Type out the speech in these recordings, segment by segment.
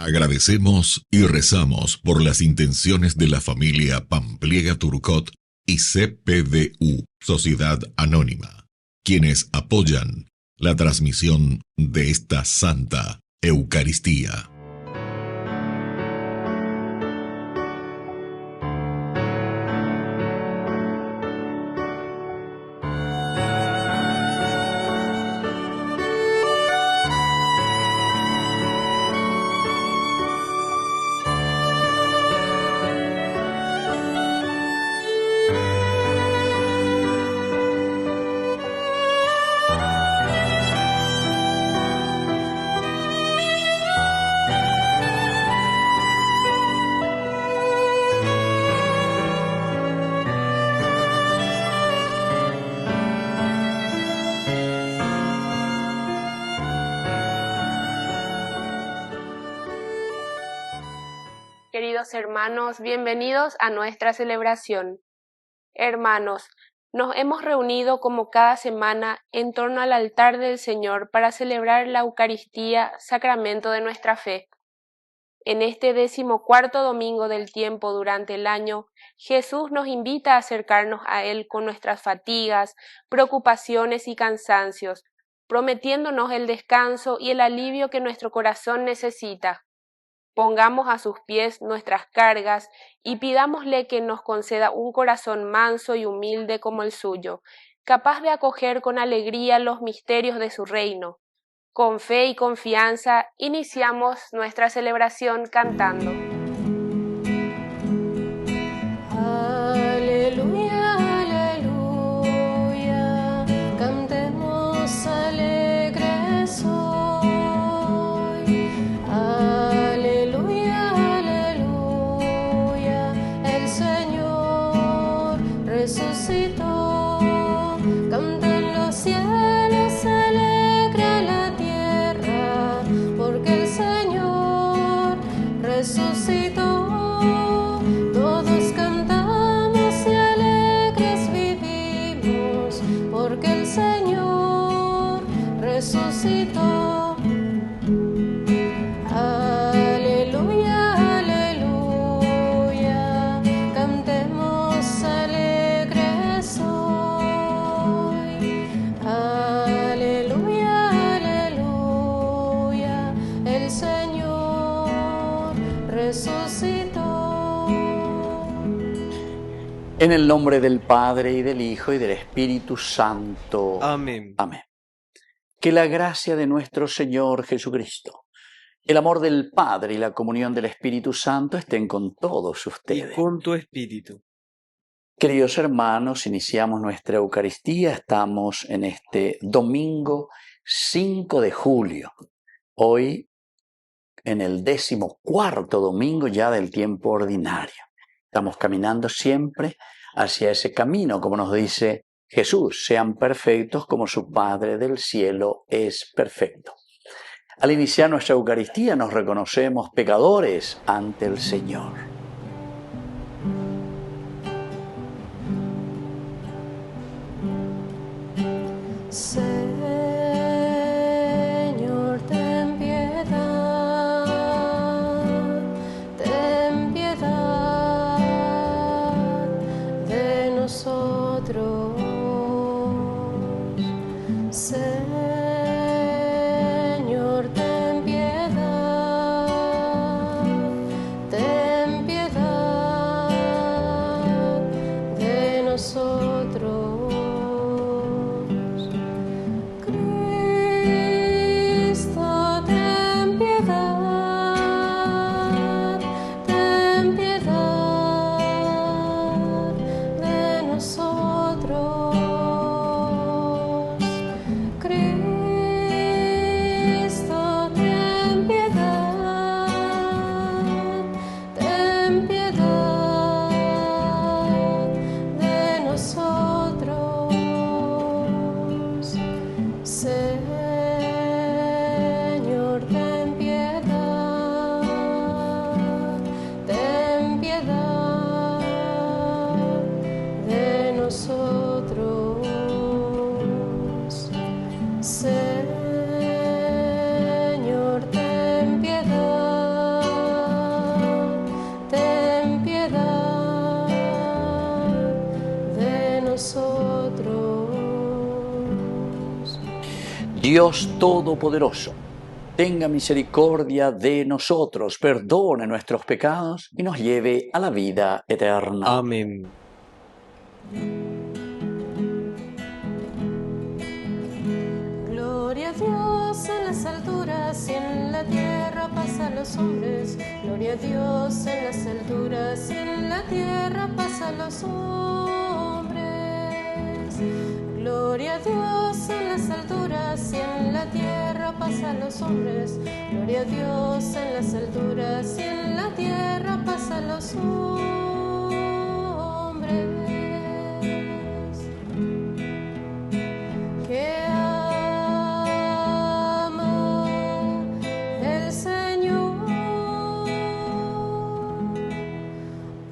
Agradecemos y rezamos por las intenciones de la familia Pampliega Turcot y CPDU, Sociedad Anónima, quienes apoyan la transmisión de esta Santa Eucaristía. Queridos hermanos, bienvenidos a nuestra celebración. Hermanos, nos hemos reunido como cada semana en torno al altar del Señor para celebrar la Eucaristía, sacramento de nuestra fe. En este 14º domingo del tiempo durante el año, Jesús nos invita a acercarnos a Él con nuestras fatigas, preocupaciones y cansancios, prometiéndonos el descanso y el alivio que nuestro corazón necesita. Pongamos a sus pies nuestras cargas y pidámosle que nos conceda un corazón manso y humilde como el suyo, capaz de acoger con alegría los misterios de su reino. Con fe y confianza iniciamos nuestra celebración cantando. Aleluya, aleluya, cantemos alegres hoy. Aleluya, aleluya, el Señor resucitó. Canten los cielos, alegra la tierra, porque el Señor resucitó. Todos cantamos y alegres vivimos, porque el Señor resucitó. Aleluya, aleluya, cantemos alegres hoy. Aleluya, aleluya, el Señor resucitó. En el nombre del Padre, y del Hijo, y del Espíritu Santo. Amén. Amén. Que la gracia de nuestro Señor Jesucristo, el amor del Padre y la comunión del Espíritu Santo estén con todos Y ustedes. con tu espíritu. Queridos hermanos, iniciamos nuestra Eucaristía. Estamos en este domingo 5 de julio. Hoy en el 14º domingo ya del tiempo ordinario. Estamos caminando siempre hacia ese camino, como nos dice Jesús, sean perfectos como su Padre del cielo es perfecto. Al iniciar nuestra Eucaristía nos reconocemos pecadores ante el Señor. Señor, ten piedad de nosotros. Señor, ten piedad de nosotros. Dios Todopoderoso, tenga misericordia de nosotros, perdone nuestros pecados y nos lleve a la vida eterna. Amén. Gloria a Dios en las alturas y en la tierra paz a los hombres. Gloria a Dios en las alturas y en la tierra paz a los hombres. Gloria a Dios en las alturas y en la tierra paz a los hombres. Gloria a Dios en las alturas y en la tierra paz a los hombres. Que el Señor,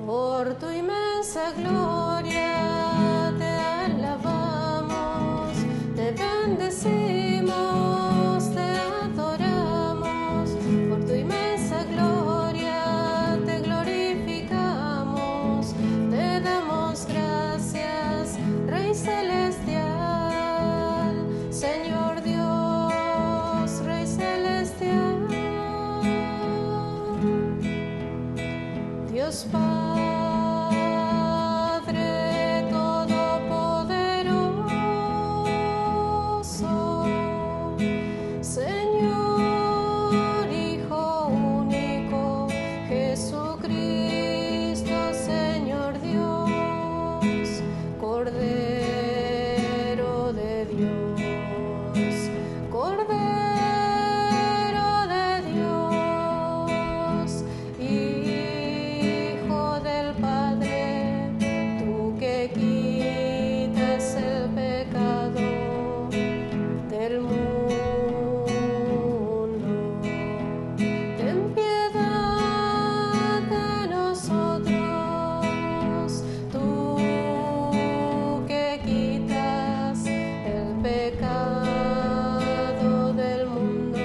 por tu inmensa gloria te alabamos, te bendecimos, te adoramos. Por tu inmensa gloria te glorificamos, te damos gracias, Rey celestial, Señor Dios, Rey celestial, Dios Padre todopoderoso, Señor Hijo único, Jesucristo, Señor Dios, Cordero de Dios, Cordero de Dios, Hijo del Padre, tú que quitas el pecado del mundo. Ten piedad de nosotros, tú que quitas el pecado del mundo.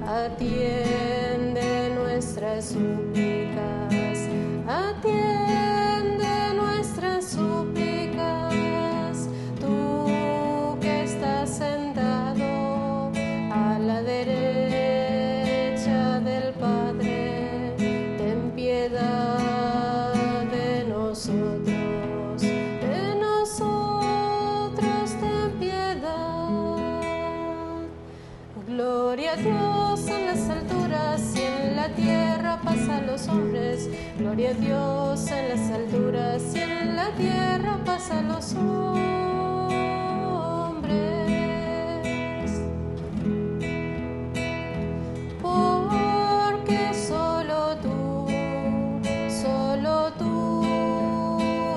Atiende nuestras súplicas, atiende nuestras súplicas, tú que estás sentado a la derecha del Padre, ten piedad de nosotros, ten piedad. Gloria a Dios en las alturas y en la tierra paz a los hombres. Gloria a Dios en las alturas y en la tierra paz a los hombres. Porque solo tú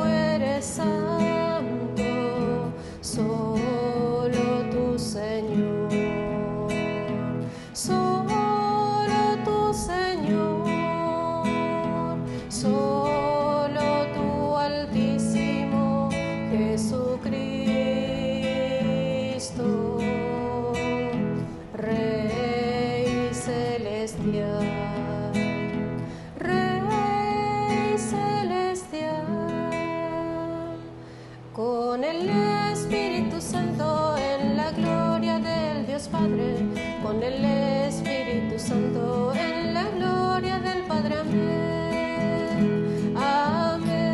eres santo, solo tú, Señor, solo tú, Señor, solo tú, Altísimo Jesucristo, Rey celestial, Rey celestial, con el Espíritu Santo en la gloria del Dios Padre, con el Espíritu Santo en la gloria del Padre. Amén. Amén.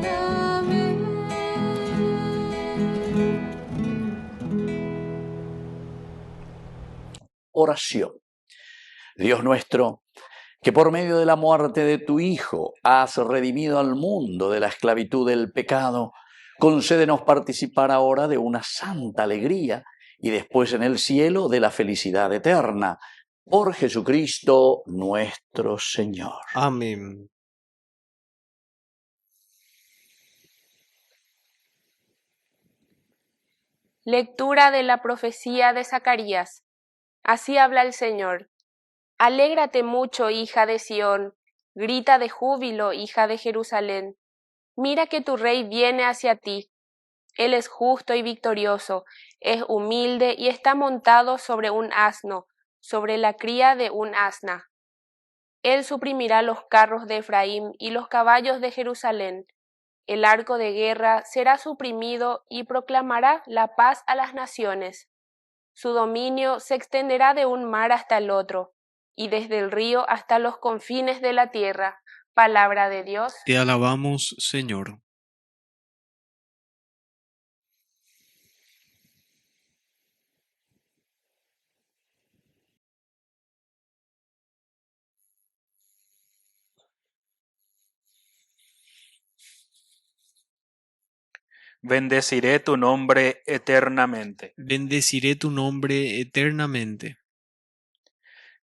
Amén. Oración. Dios nuestro, que por medio de la muerte de tu Hijo has redimido al mundo de la esclavitud del pecado, concédenos participar ahora de una santa alegría y después en el cielo de la felicidad eterna. Por Jesucristo nuestro Señor. Amén. Lectura de la profecía de Zacarías. Así habla el Señor. Alégrate mucho, hija de Sión, grita de júbilo, hija de Jerusalén. Mira que tu rey viene hacia ti. Él es justo y victorioso, es humilde y está montado sobre un asno, sobre la cría de un asna. Él suprimirá los carros de Efraín y los caballos de Jerusalén. El arco de guerra será suprimido y proclamará la paz a las naciones. Su dominio se extenderá de un mar hasta el otro, y desde el río hasta los confines de la tierra. Palabra de Dios. Te alabamos, Señor. Bendeciré tu nombre eternamente. Bendeciré tu nombre eternamente.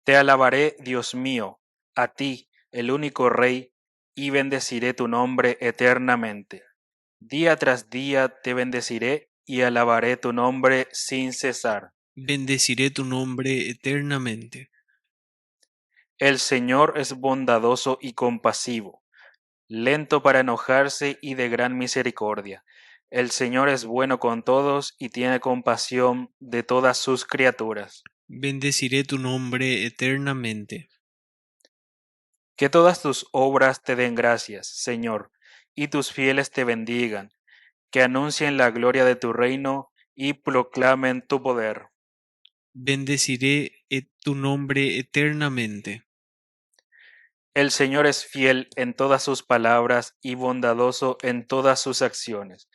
Te alabaré, Dios mío, a ti, el único Rey, y bendeciré tu nombre eternamente. Día tras día te bendeciré y alabaré tu nombre sin cesar. Bendeciré tu nombre eternamente. El Señor es bondadoso y compasivo, lento para enojarse y de gran misericordia. El Señor es bueno con todos y tiene compasión de todas sus criaturas. Bendeciré tu nombre eternamente. Que todas tus obras te den gracias, Señor, y tus fieles te bendigan, que anuncien la gloria de tu reino y proclamen tu poder. Bendeciré tu nombre eternamente. El Señor es fiel en todas sus palabras y bondadoso en todas sus acciones.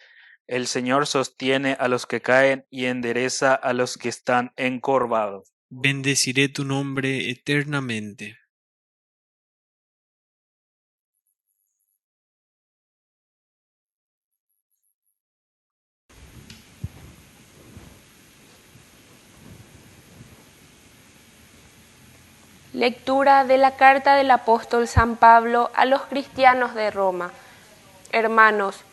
El Señor sostiene a los que caen y endereza a los que están encorvados. Bendeciré tu nombre eternamente. Lectura de la carta del apóstol San Pablo a los cristianos de Roma. Hermanos,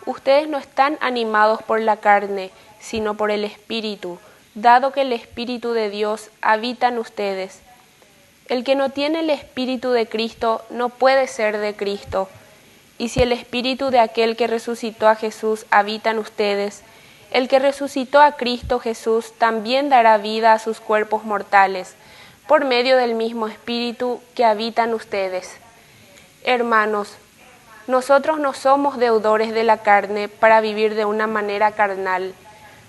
ustedes no están animados por la carne, sino por el Espíritu, dado que el Espíritu de Dios habita en ustedes. El que no tiene el Espíritu de Cristo no puede ser de Cristo. Y si el Espíritu de aquel que resucitó a Jesús habita en ustedes, el que resucitó a Cristo Jesús también dará vida a sus cuerpos mortales, por medio del mismo Espíritu que habita en ustedes. Hermanos, nosotros no somos deudores de la carne para vivir de una manera carnal.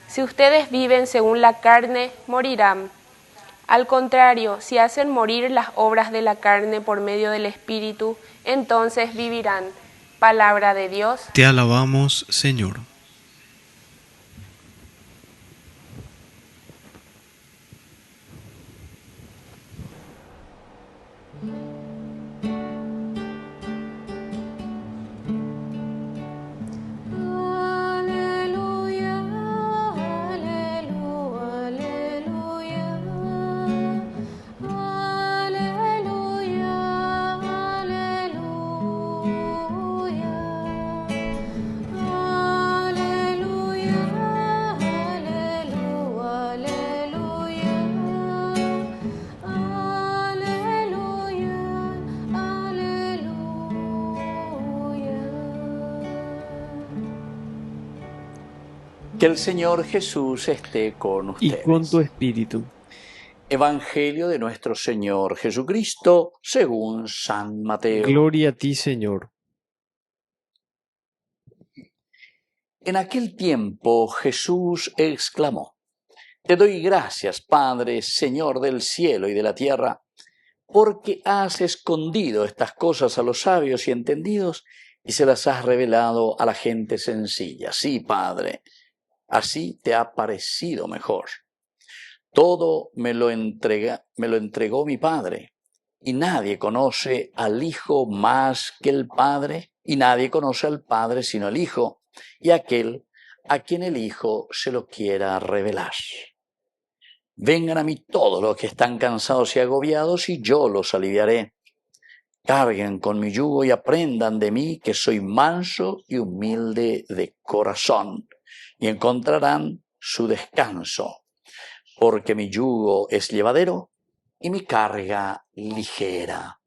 Si ustedes viven según la carne, morirán. Al contrario, si hacen morir las obras de la carne por medio del Espíritu, entonces vivirán. Palabra de Dios. Te alabamos, Señor. Aleluya, aleluya, aleluya, aleluya, Que el Señor Jesús esté con Y ustedes. con tu espíritu. Evangelio de nuestro Señor Jesucristo según San Mateo. Gloria a ti, Señor. En aquel tiempo Jesús exclamó: Te doy gracias, Padre, Señor del cielo y de la tierra, porque has escondido estas cosas a los sabios y entendidos y se las has revelado a la gente sencilla. Sí, Padre, así te ha parecido mejor. Todo me lo entregó mi Padre, y nadie conoce al Hijo más que el Padre, y nadie conoce al Padre sino el Hijo, y aquel a quien el Hijo se lo quiera revelar. Vengan a mí todos los que están cansados y agobiados, y yo los aliviaré. Carguen con mi yugo y aprendan de mí, que soy manso y humilde de corazón, y encontrarán su descanso, porque mi yugo es llevadero y mi carga ligera.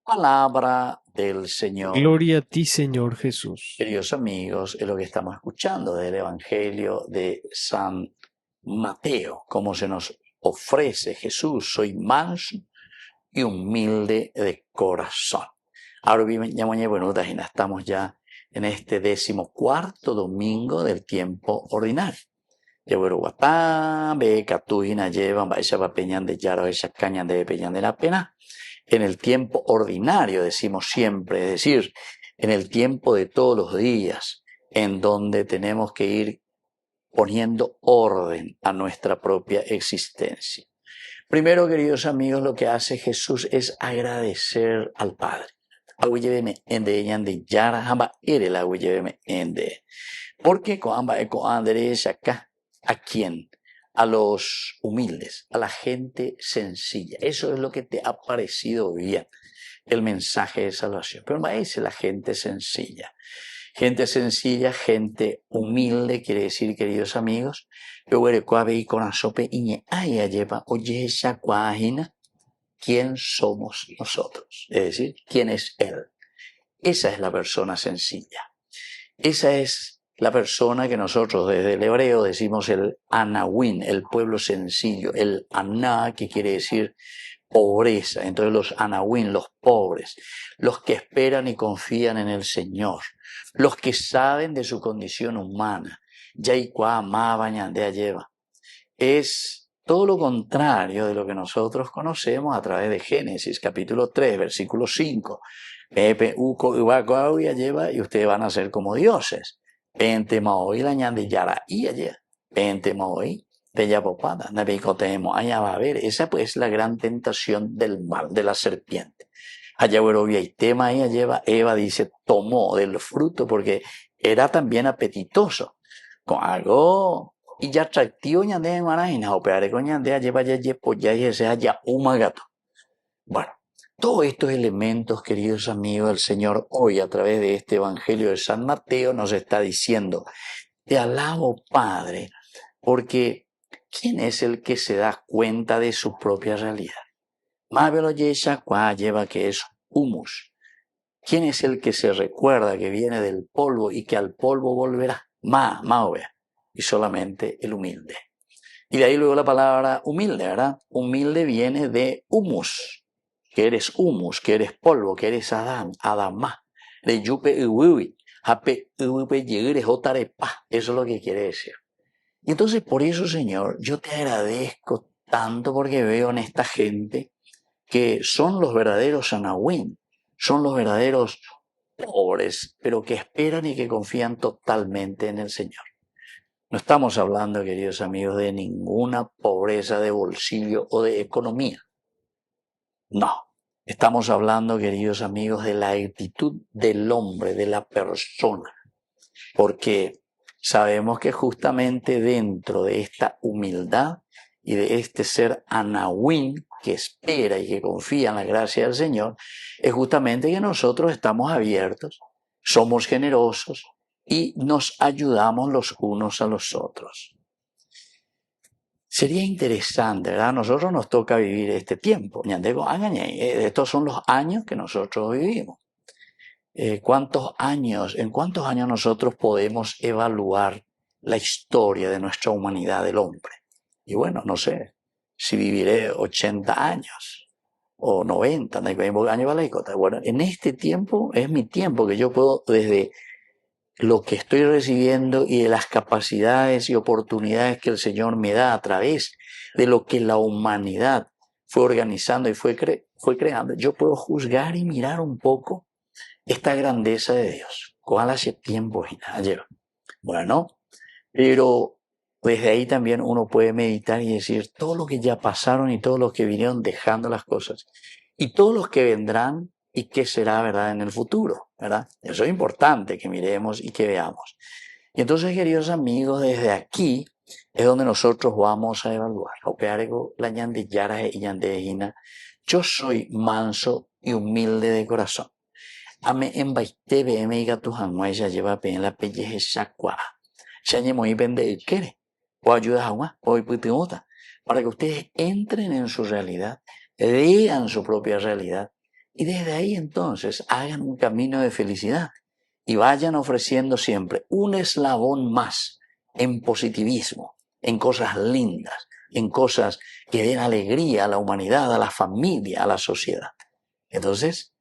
Palabra del Señor. Gloria a ti, Señor Jesús. Queridos amigos, es lo que estamos escuchando del Evangelio de San Mateo, cómo se nos ofrece Jesús: soy manso y humilde de corazón. Ahora estamos ya en este 14º domingo del tiempo ordinario. En el tiempo ordinario, decimos siempre, es decir, en el tiempo de todos los días, en donde tenemos que ir poniendo orden a nuestra propia existencia. Primero, queridos amigos, lo que hace Jesús es agradecer al Padre. Porque ¿a quién? A los humildes, a la gente sencilla. Eso es lo que te ha parecido bien, el mensaje de salvación. Pero es la gente sencilla. Gente sencilla, gente humilde, quiere decir, queridos amigos, ¿quién somos nosotros? Es decir, ¿quién es Él? Esa es la persona sencilla. Esa es la persona que nosotros desde el hebreo decimos el Anawin, el pueblo sencillo, el Aná, que quiere decir pobreza. Entonces los Anawin, los pobres, los que esperan y confían en el Señor, los que saben de su condición humana. Es todo lo contrario de lo que nosotros conocemos a través de Génesis, capítulo 3, versículo 5. Y ustedes van a ser como dioses. Esa pues es la gran tentación del mal, de la serpiente. Eva dice, tomó del fruto porque era también apetitoso. Con algo y ya atractivo ñande marajina, operar con ñande lleva ya gato. Bueno, todos estos elementos, queridos amigos, el Señor hoy a través de este Evangelio de San Mateo nos está diciendo, te alabo, Padre, porque ¿quién es el que se da cuenta de su propia realidad? Lleva que es humus. ¿Quién es el que se recuerda que viene del polvo y que al polvo volverá? Y solamente el humilde. Y de ahí luego la palabra humilde, ¿verdad? Humilde viene de humus, que eres polvo, que eres Adamá, de yupe uwi, hape uwi yegre jotarepa. Eso es lo que quiere decir. Y entonces por eso, Señor, yo te agradezco tanto porque veo en esta gente que son los verdaderos Anahuim, son los verdaderos pobres, pero que esperan y que confían totalmente en el Señor. No estamos hablando, queridos amigos, de ninguna pobreza de bolsillo o de economía. No, estamos hablando, queridos amigos, de la actitud del hombre, de la persona. Porque sabemos que justamente dentro de esta humildad y de este ser Anahuim que espera y que confía en la gracia del Señor, es justamente que nosotros estamos abiertos, somos generosos y nos ayudamos los unos a los otros. Sería interesante, ¿verdad? A nosotros nos toca vivir este tiempo. Estos son los años que nosotros vivimos. ¿En cuántos años nosotros podemos evaluar la historia de nuestra humanidad, del hombre? Y bueno, no sé si viviré 80 años o 90, bueno, en este tiempo es mi tiempo que yo puedo, desde lo que estoy recibiendo y de las capacidades y oportunidades que el Señor me da a través de lo que la humanidad fue organizando y fue creando, yo puedo juzgar y mirar un poco esta grandeza de Dios. ¿Cuál hace tiempo lleva? Bueno, pero desde ahí también uno puede meditar y decir todo lo que ya pasaron y todos los que vinieron dejando las cosas y todos los que vendrán y qué será, ¿verdad?, en el futuro, ¿verdad? Eso es importante que miremos y que veamos. Y entonces, queridos amigos, desde aquí es donde nosotros vamos a evaluar. Yo soy manso y humilde de corazón. Ame embaite bm y gatujanguaya lleva pe en la pelleje shakwa. Shañemoy vende quiere. O ayuda a para que ustedes entren en su realidad, lean su propia realidad y desde ahí entonces hagan un camino de felicidad y vayan ofreciendo siempre un eslabón más en positivismo, en cosas lindas, en cosas que den alegría a la humanidad, a la familia, a la sociedad. Entonces,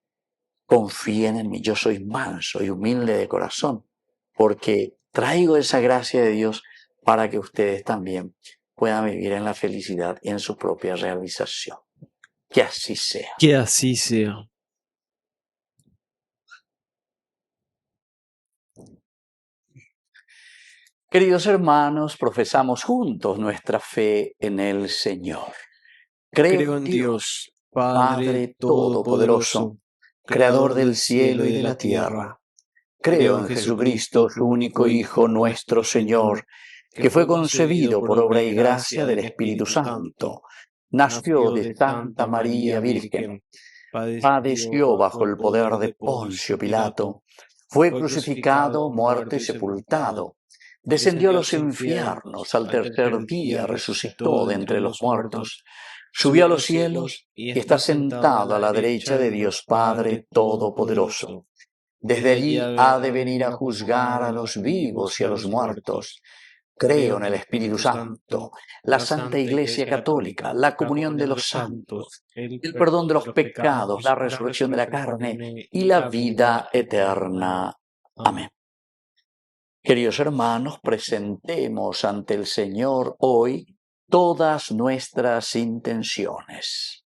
confíen en mí. Yo soy manso y humilde de corazón, porque traigo esa gracia de Dios para que ustedes también puedan vivir en la felicidad y en su propia realización. Que así sea. Que así sea. Queridos hermanos, profesamos juntos nuestra fe en el Señor. Creo en Dios, Padre Todopoderoso, Creador del cielo y de la tierra. Creo en Jesucristo, su único Hijo, nuestro Señor, que fue concebido por obra y gracia del Espíritu Santo. Nació de Santa María Virgen. Padeció bajo el poder de Poncio Pilato. Fue crucificado, muerto y sepultado. Descendió a los infiernos, al tercer día resucitó de entre los muertos. Subió a los cielos y está sentado a la derecha de Dios Padre Todopoderoso. Desde allí ha de venir a juzgar a los vivos y a los muertos. Creo en el Espíritu Santo, la Santa Iglesia Católica, la comunión de los santos, el perdón de los pecados, la resurrección de la carne y la vida eterna. Amén. Queridos hermanos, presentemos ante el Señor hoy todas nuestras intenciones.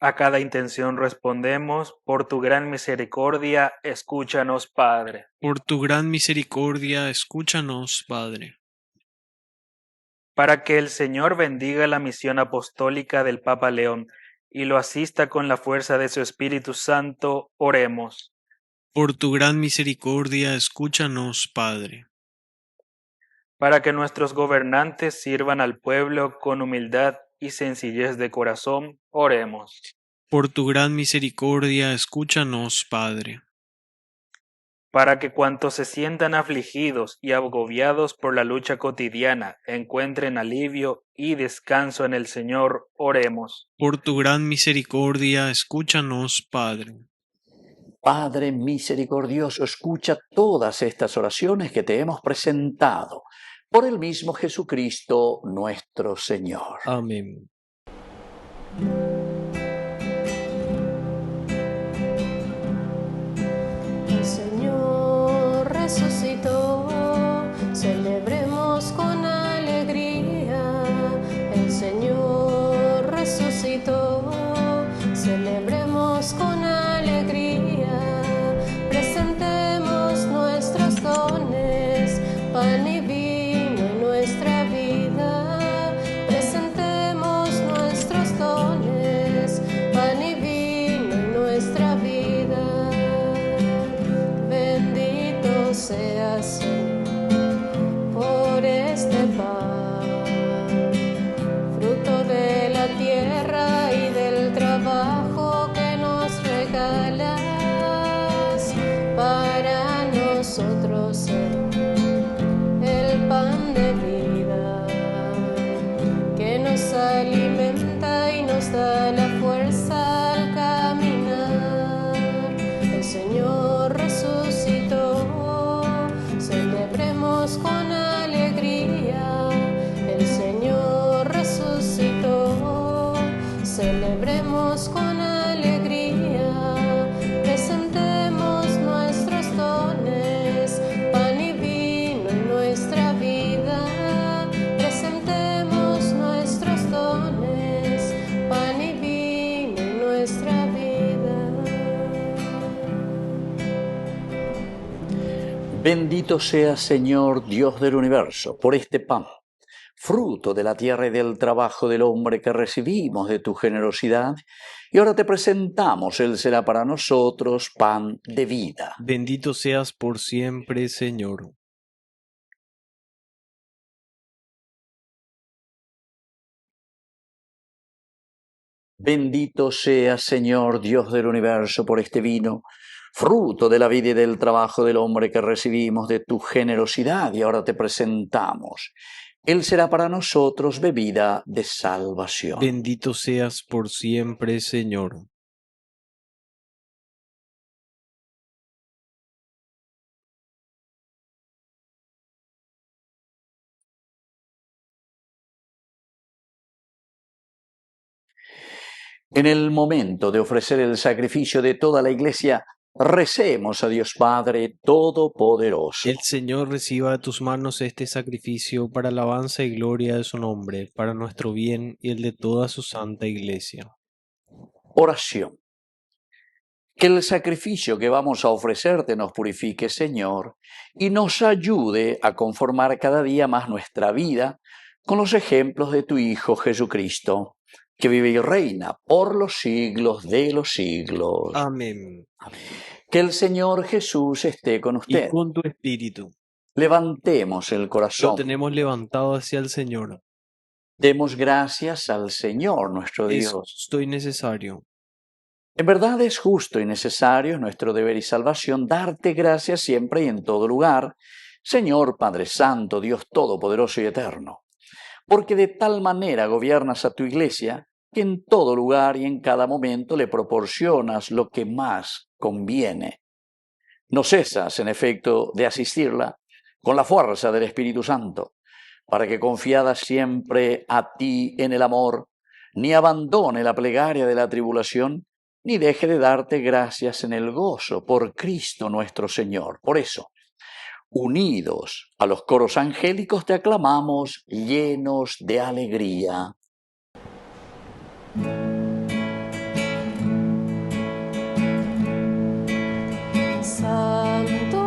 A cada intención respondemos, por tu gran misericordia, escúchanos, Padre. Por tu gran misericordia, escúchanos, Padre. Para que el Señor bendiga la misión apostólica del Papa León y lo asista con la fuerza de su Espíritu Santo, oremos. Por tu gran misericordia, escúchanos, Padre. Para que nuestros gobernantes sirvan al pueblo con humildad y sencillez de corazón, oremos. Por tu gran misericordia, escúchanos, Padre. Para que cuantos se sientan afligidos y agobiados por la lucha cotidiana encuentren alivio y descanso en el Señor, oremos. Por tu gran misericordia, escúchanos, Padre. Padre misericordioso, escucha todas estas oraciones que te hemos presentado por el mismo Jesucristo nuestro Señor. Amén. El Señor resucitó, celebremos con alegría. El Señor resucitó, celebremos con alegría. Presentemos nuestros dones, pan y vino en nuestra vida. Presentemos nuestros dones, pan y vino en nuestra vida. Bendito seas por este pan, fruto de la tierra y del trabajo que nos regalas, para nosotros ser el pan de vida, que nos alimenta y nos da la fuerza al caminar. El Señor resucitó, celebremos con alegría. El Señor resucitó, celebremos con alegría. Presentemos nuestros dones, pan y vino en nuestra vida. Presentemos nuestros dones, pan y vino en nuestra vida. Bendito sea, Señor, Dios del universo, por este pan, fruto de la tierra y del trabajo del hombre que recibimos de tu generosidad, y ahora te presentamos, Él será para nosotros pan de vida. Bendito seas por siempre, Señor. Bendito sea, Señor, Dios del universo, por este vino, fruto de la vida y del trabajo del hombre que recibimos de tu generosidad, y ahora te presentamos. Él será para nosotros bebida de salvación. Bendito seas por siempre, Señor. En el momento de ofrecer el sacrificio de toda la Iglesia, recemos a Dios Padre Todopoderoso. El Señor reciba de tus manos este sacrificio para alabanza y gloria de su nombre, para nuestro bien y el de toda su santa Iglesia. Oración. Que el sacrificio que vamos a ofrecerte nos purifique, Señor, y nos ayude a conformar cada día más nuestra vida con los ejemplos de tu Hijo Jesucristo, que vive y reina por los siglos de los siglos. Amén. Que el Señor Jesús esté con Y usted. con tu espíritu. Levantemos el Lo corazón. tenemos levantado hacia el Señor. Demos gracias al Señor nuestro Es Dios. justo y necesario. En verdad es justo y necesario, es nuestro deber y salvación, darte gracias siempre y en todo lugar, Señor Padre Santo, Dios Todopoderoso y Eterno, porque de tal manera gobiernas a tu Iglesia que en todo lugar y en cada momento le proporcionas lo que más conviene. No cesas, en efecto, de asistirla con la fuerza del Espíritu Santo, para que confiada siempre a ti en el amor, ni abandone la plegaria de la tribulación, ni deje de darte gracias en el gozo por Cristo nuestro Señor. Por eso, unidos a los coros angélicos, te aclamamos llenos de alegría. Santo,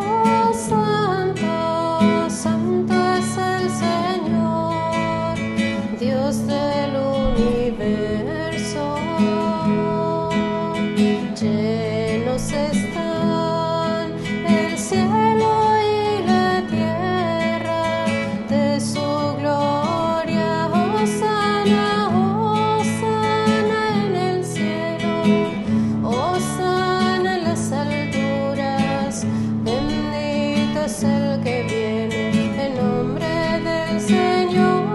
santo, santo es el Señor, Dios del universo. Llenos están el cielo y la tierra de su gloria. Hosana, hosana en el cielo, hosana en las alturas. Bendito es el que viene en nombre del Señor.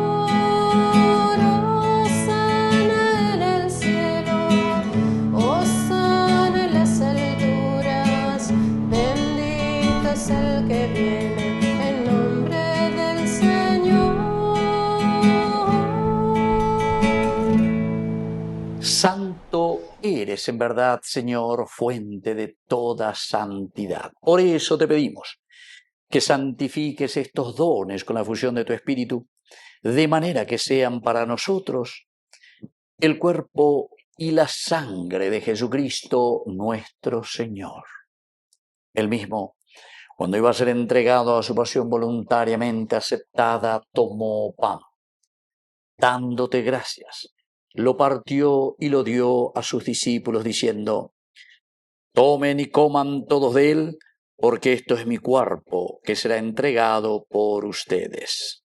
Hosana en el cielo, hosana en las alturas. Bendito es el que viene en nombre del Señor. Santo eres en verdad, Señor, fuente de toda santidad. Por eso te pedimos que santifiques estos dones con la fusión de tu Espíritu, de manera que sean para nosotros el cuerpo y la sangre de Jesucristo nuestro Señor. Él mismo, cuando iba a ser entregado a su pasión voluntariamente aceptada, tomó pan. Dándote gracias, lo partió y lo dio a sus discípulos diciendo: tomen y coman todos de él, porque esto es mi cuerpo que será entregado por ustedes.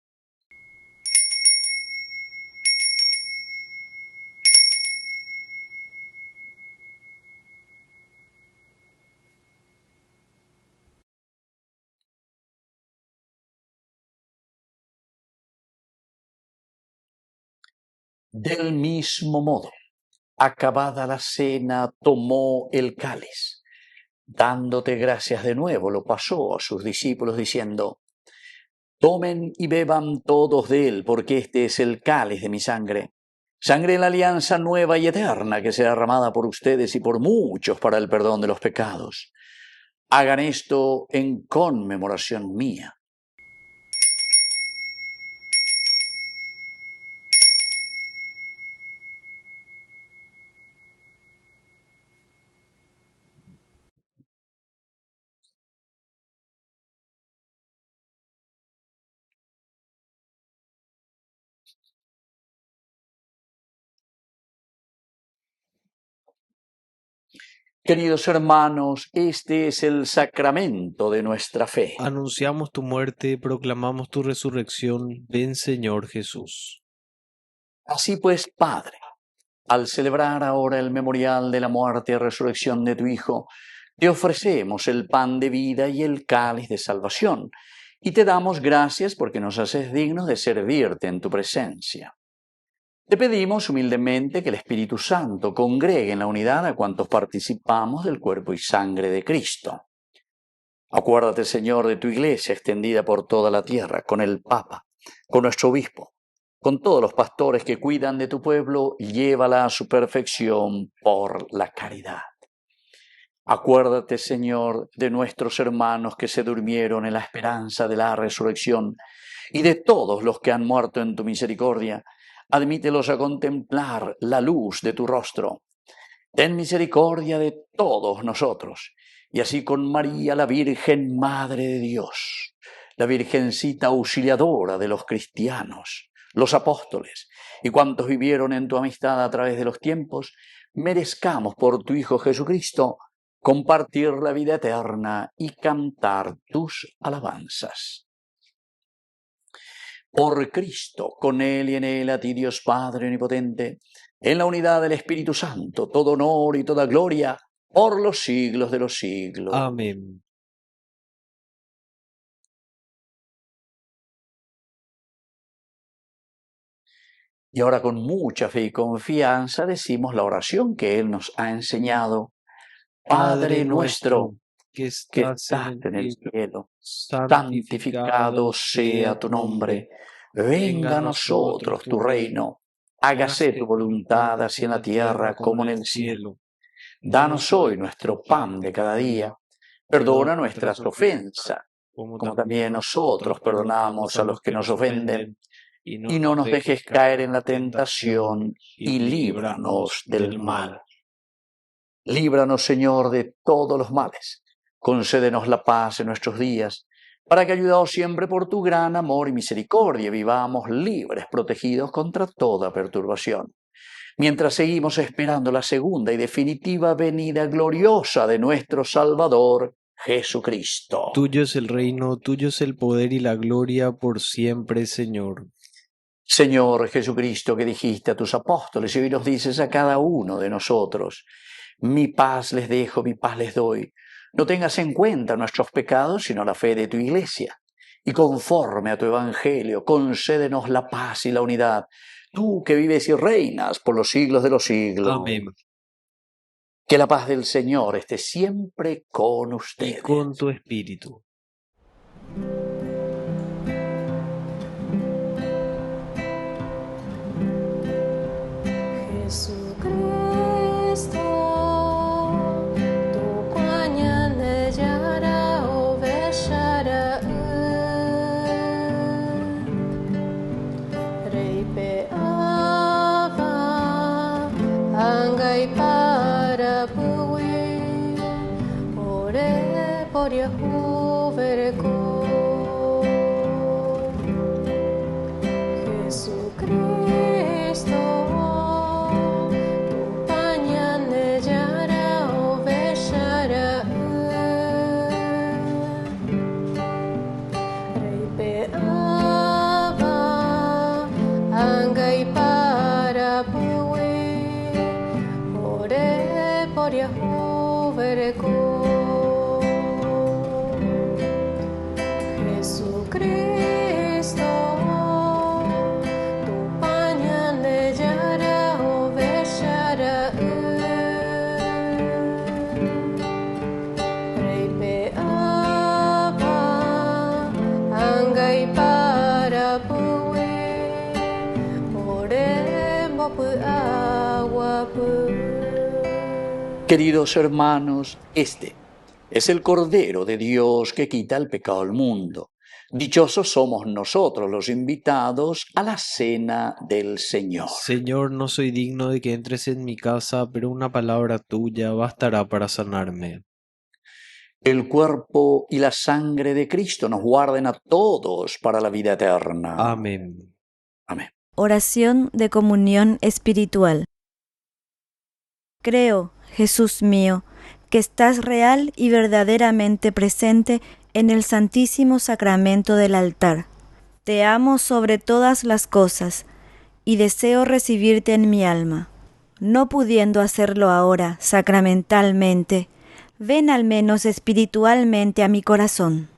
Del mismo modo, acabada la cena, tomó el cáliz. Dándote gracias de nuevo, lo pasó a sus discípulos diciendo: tomen y beban todos de él, porque este es el cáliz de mi sangre, sangre de la alianza nueva y eterna que será derramada por ustedes y por muchos para el perdón de los pecados. Hagan esto en conmemoración mía. Queridos hermanos, este es el sacramento de nuestra fe. Anunciamos tu muerte, proclamamos tu resurrección. Ven, Señor Jesús. Así pues, Padre, al celebrar ahora el memorial de la muerte y resurrección de tu Hijo, te ofrecemos el pan de vida y el cáliz de salvación, y te damos gracias porque nos haces dignos de servirte en tu presencia. Te pedimos humildemente que el Espíritu Santo congregue en la unidad a cuantos participamos del cuerpo y sangre de Cristo. Acuérdate, Señor, de tu Iglesia extendida por toda la tierra, con el Papa, con nuestro Obispo, con todos los pastores que cuidan de tu pueblo, llévala a su perfección por la caridad. Acuérdate, Señor, de nuestros hermanos que se durmieron en la esperanza de la resurrección y de todos los que han muerto en tu misericordia. Admítelos a contemplar la luz de tu rostro. Ten misericordia de todos nosotros, y así con María, la Virgen Madre de Dios, la Virgencita auxiliadora de los cristianos, los apóstoles y cuantos vivieron en tu amistad a través de los tiempos, merezcamos por tu Hijo Jesucristo compartir la vida eterna y cantar tus alabanzas. Por Cristo, con Él y en Él, a ti Dios Padre Omnipotente, en la unidad del Espíritu Santo, todo honor y toda gloria, por los siglos de los siglos. Amén. Y ahora con mucha fe y confianza decimos la oración que Él nos ha enseñado. Padre nuestro, que que estás estás en el cielo, santificado santificado sea tu nombre. Venga a nosotros tu reino. Hágase tu voluntad, así en la tierra como en el cielo. Danos hoy nuestro pan de cada día. Perdona nuestras ofensas, como también nosotros perdonamos a los que nos ofenden. Y no nos dejes caer en la tentación, y líbranos del mal. Líbranos, Señor, de todos los males. Concédenos la paz en nuestros días, para que, ayudados siempre por tu gran amor y misericordia, vivamos libres, protegidos contra toda perturbación, mientras seguimos esperando la segunda y definitiva venida gloriosa de nuestro Salvador, Jesucristo. Tuyo es el reino, tuyo es el poder y la gloria por siempre, Señor. Señor Jesucristo, que dijiste a tus apóstoles y hoy nos dices a cada uno de nosotros: mi paz les dejo, mi paz les doy. No tengas en cuenta nuestros pecados, sino la fe de tu Iglesia. Y conforme a tu Evangelio, concédenos la paz y la unidad. Tú que vives y reinas por los siglos de los siglos. Amén. Que la paz del Señor esté siempre con ustedes. Y con tu espíritu. Jesucristo, tu pañal yara o beshara Rei pe ava angai para pui ore por Yahu vereko Jesucristo. Jesucristo, tu pañal de yara o beshara Rei pe ava angai para pui ore mopu agua pu. Queridos hermanos, este es el Cordero de Dios que quita el pecado del mundo. Dichosos somos nosotros los invitados a la cena del Señor. Señor, no soy digno de que entres en mi casa, pero una palabra tuya bastará para sanarme. El cuerpo y la sangre de Cristo nos guarden a todos para la vida eterna. Amén. Amén. Oración de comunión espiritual. Creo, Jesús mío, que estás real y verdaderamente presente en el Santísimo Sacramento del altar. Te amo sobre todas las cosas y deseo recibirte en mi alma. No pudiendo hacerlo ahora sacramentalmente, ven al menos espiritualmente a mi corazón.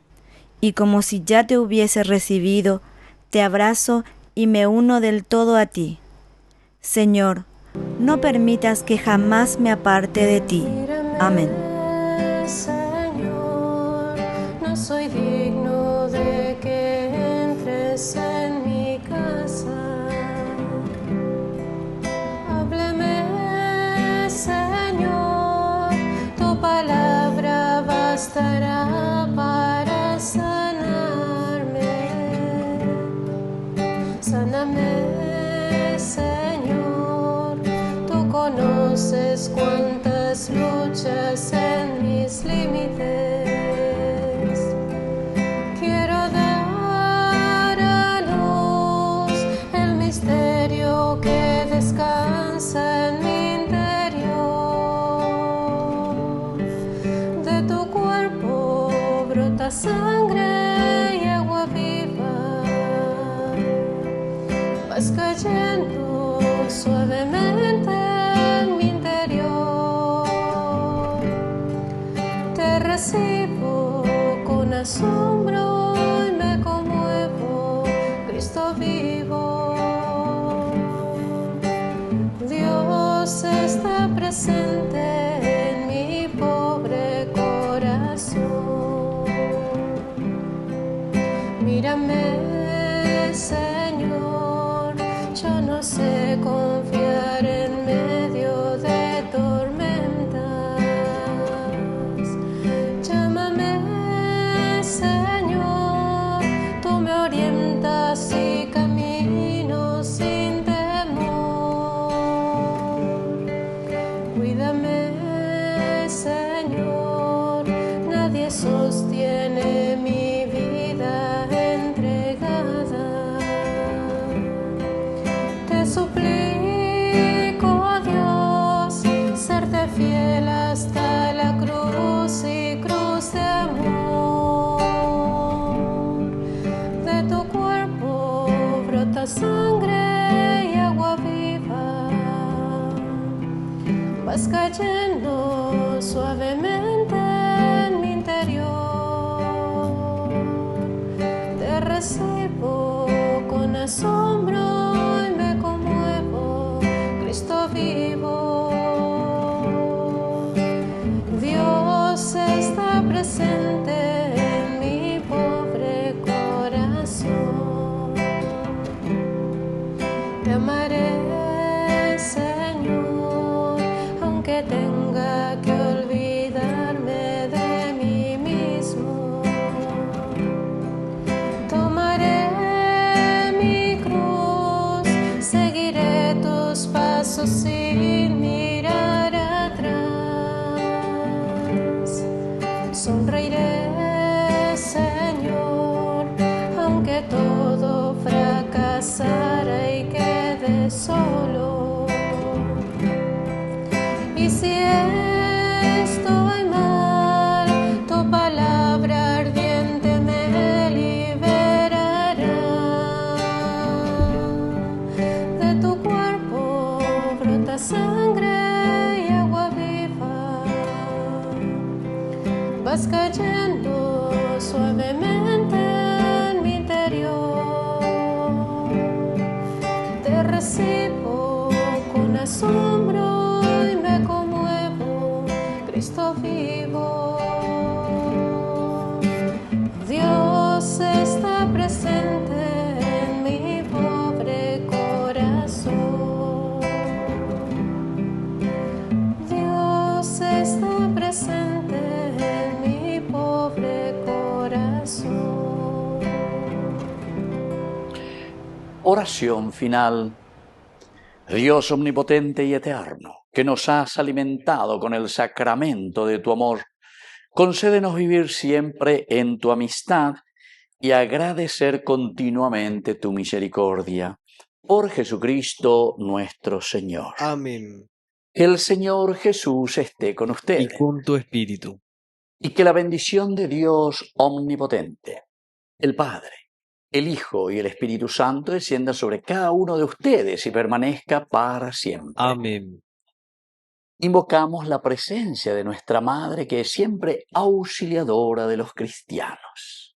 Y como si ya te hubiese recibido, te abrazo y me uno del todo a ti. Señor, no permitas que jamás me aparte de ti. Amén. Señor, no soy digno de que entres en mi casa, bastará para sanarme. Sáname, Señor, tú conoces cuántas luchas en mis límites. Quiero dar a luz el misterio que descansa en mi interior. De tu cuerpo brota sangre y agua viva. Vas cayendo suavemente en mi interior. Te recibo con asombro y me conmuevo, Cristo vivo. Dios está presente en mi pobre corazón. Mírame, Señor, yo no sé confiar en medio de tormentas. Llámame, Señor, tú me orientas y camino sin temor. Cuídame, Señor, nadie sostiene mi vida entregada. Te suplico, Dios, serte fiel hasta la cruz y cruz de amor. De tu cuerpo brota sangre y agua viva. Vas cayendo suavemente en mi interior. Te recibo con asombro y me conmuevo, Cristo vivo. Dios está presente en mi pobre corazón. Te amaré, Señor, aunque tenga que olvidarme de mí mismo. Tomaré mi cruz, seguiré tus pasos sin mirar atrás. Sonreiré, Señor, aunque todo fracasara y quede solo. Y si estoy mal, tu palabra ardiente me liberará. De tu cuerpo brota sangre y agua viva. Vas cayendo suavemente en mi interior. Te recibo con asombro y me conmuevo, Cristo vivo. Dios está presente en mi pobre corazón. Dios está presente en mi pobre corazón. Oración final. Dios omnipotente y eterno, que nos has alimentado con el sacramento de tu amor, concédenos vivir siempre en tu amistad y agradecer continuamente tu misericordia. Por Jesucristo nuestro Señor. Amén. Que el Señor Jesús esté con Y ustedes. con tu espíritu. Y que la bendición de Dios omnipotente, el Padre, el Hijo y el Espíritu Santo descienda sobre cada uno de ustedes y permanezca para siempre. Amén. Invocamos la presencia de nuestra Madre, que es siempre auxiliadora de los cristianos.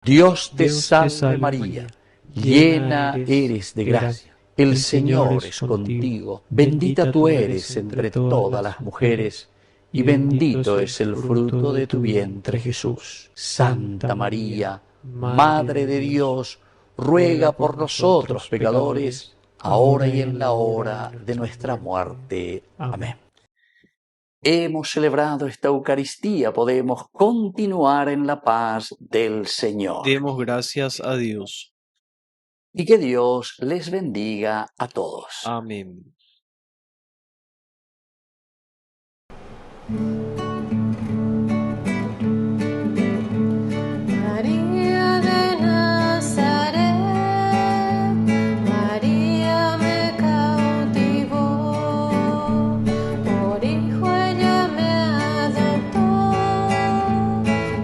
Dios te salve María, llena eres de gracia. El Señor es contigo. Bendita tú eres entre todas las mujeres, y bendito es el fruto de tu vientre, Jesús. Santa María, Madre de Dios, ruega por nosotros pecadores, ahora y en la hora de nuestra muerte. Amén. hemos celebrado esta Eucaristía, podemos continuar en la paz del Señor. Demos gracias a Dios. Y que Dios les bendiga a todos. Amén. María de Nazaret, María me cautivó, por hijo ella me adoptó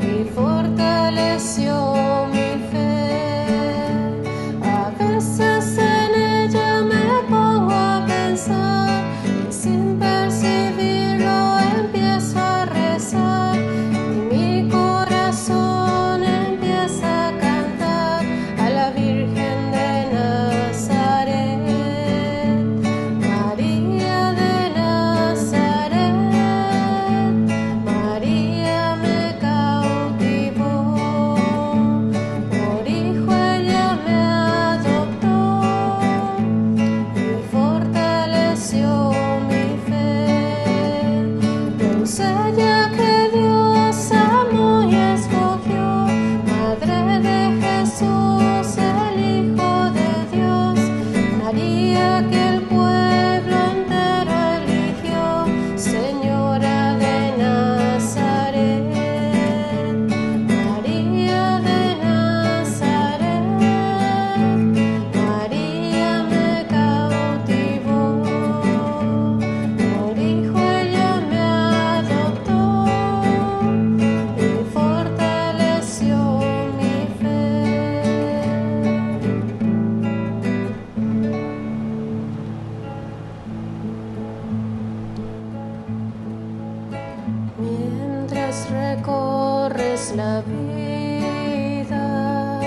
y fortaleció mi fe. A veces en ella me pongo a pensar y sin percibirlo empiezo a rezar y mi corazón empieza a cantar a la Virgen de Nazaret. María de Nazaret, María me cautivó, por hijo ella me adoptó y fortaleció mi fe. Doncella que Dios amó y escogió, Madre de Jesús, el Hijo de Dios, María que el pueblo entero eligió, Señora de Nazaret. María de Nazaret, María me cautivó, por hijo ella me adoptó y fortaleció mi fe. Mientras recorres la vida,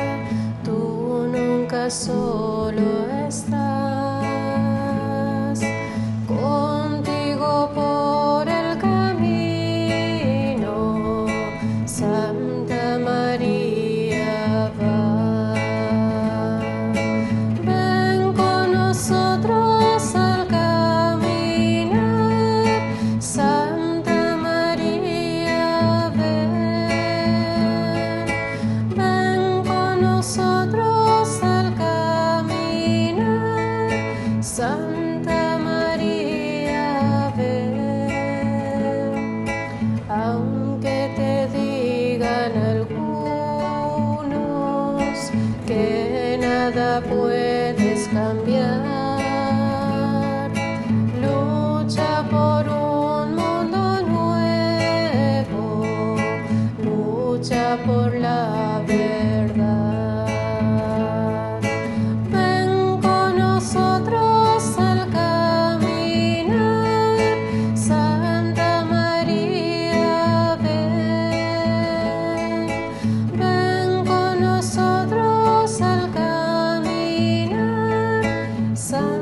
tú nunca solo estás. Contigo por el camino, Santa María va. Ven con nosotros al caminar, Santa María, ven. Ven con nosotros al caminar, Santa María, ven. Aunque te digan algunos que nada puedes cambiar, lucha por un mundo nuevo, lucha por la verdad. Ven con nosotros al caminar, Santa María, ven. Ven con nosotros al caminar, Santa